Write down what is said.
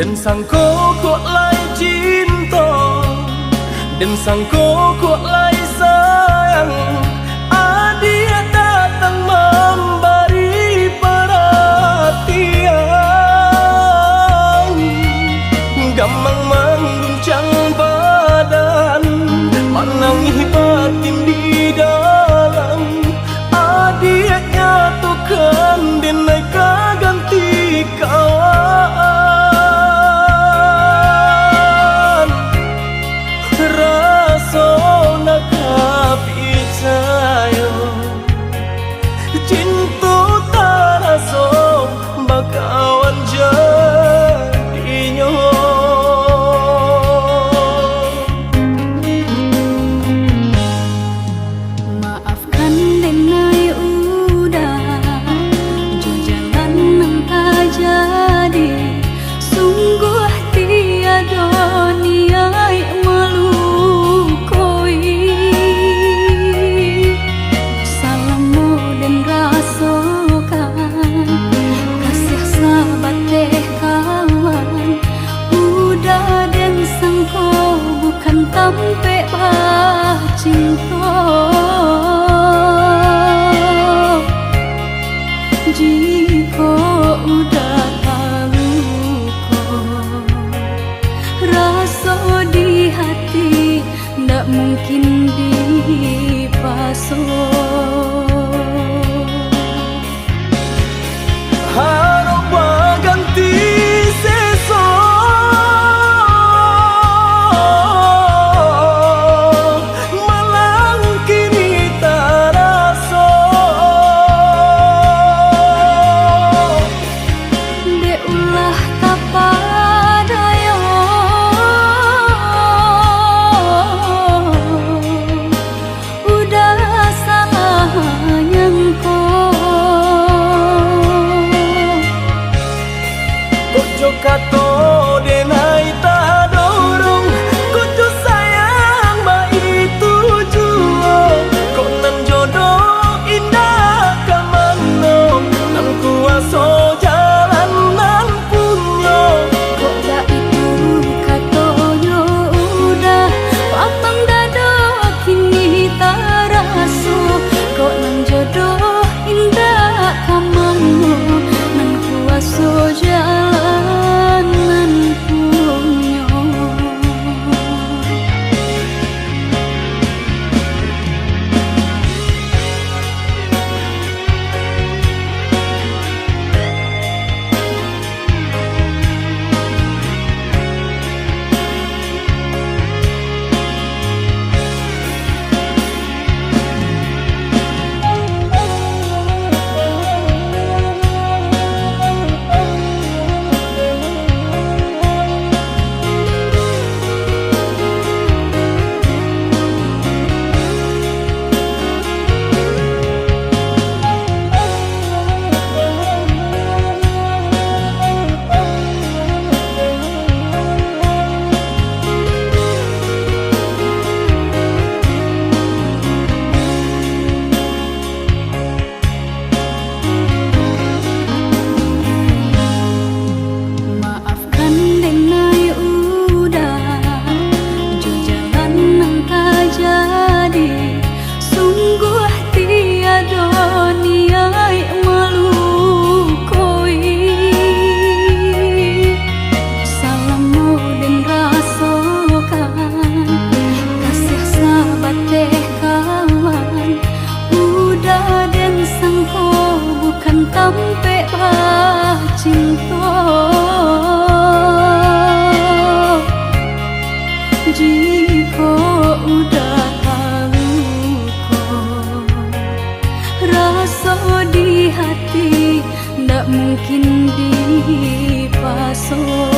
Dan sangko kok lai cinta, dan sangko kok lai sayang. Dia datang memberi perhatian, gamang mengguncang badan, menangis batin di dalam. Dia nyatukan denai kaganti kawan. Rasona kapicayo, cinta taraso bakawan jadinya. Maafkan denai udah jo jalan nang tak jadi. Sungguh tiada niat melukoi. Salahmu dan rasakan kasih sahabat teh kawan. Udah dan sangko bukan tampe bah cinta. Jika udah tahu kok rasa di hati ndak mungkin dipasok. Harap ganti sesok, malang kini taraso. De ulah kapadayo, udah salah nyangko. Kojo kato denai tak dorong, kojo sayang ba itu juo. Kok nan jodoh indah kamano, nan kuaso jalan nan punyo. Kok dah itu katonyo udah papang dado kini taraso. Kok nang jodoh indah kamango, nang kuaso jalan nan punyo. Maafkan denai udah jo jalan nang tak jadi. Sungguh tiada niat melukoi. Salahmu dan rasakan kasih sahabat teh kawan. Udah dan sangko bukan tampe bah cinta. Jika udah tahu kok rasa di hati ndak mungkin dipasok.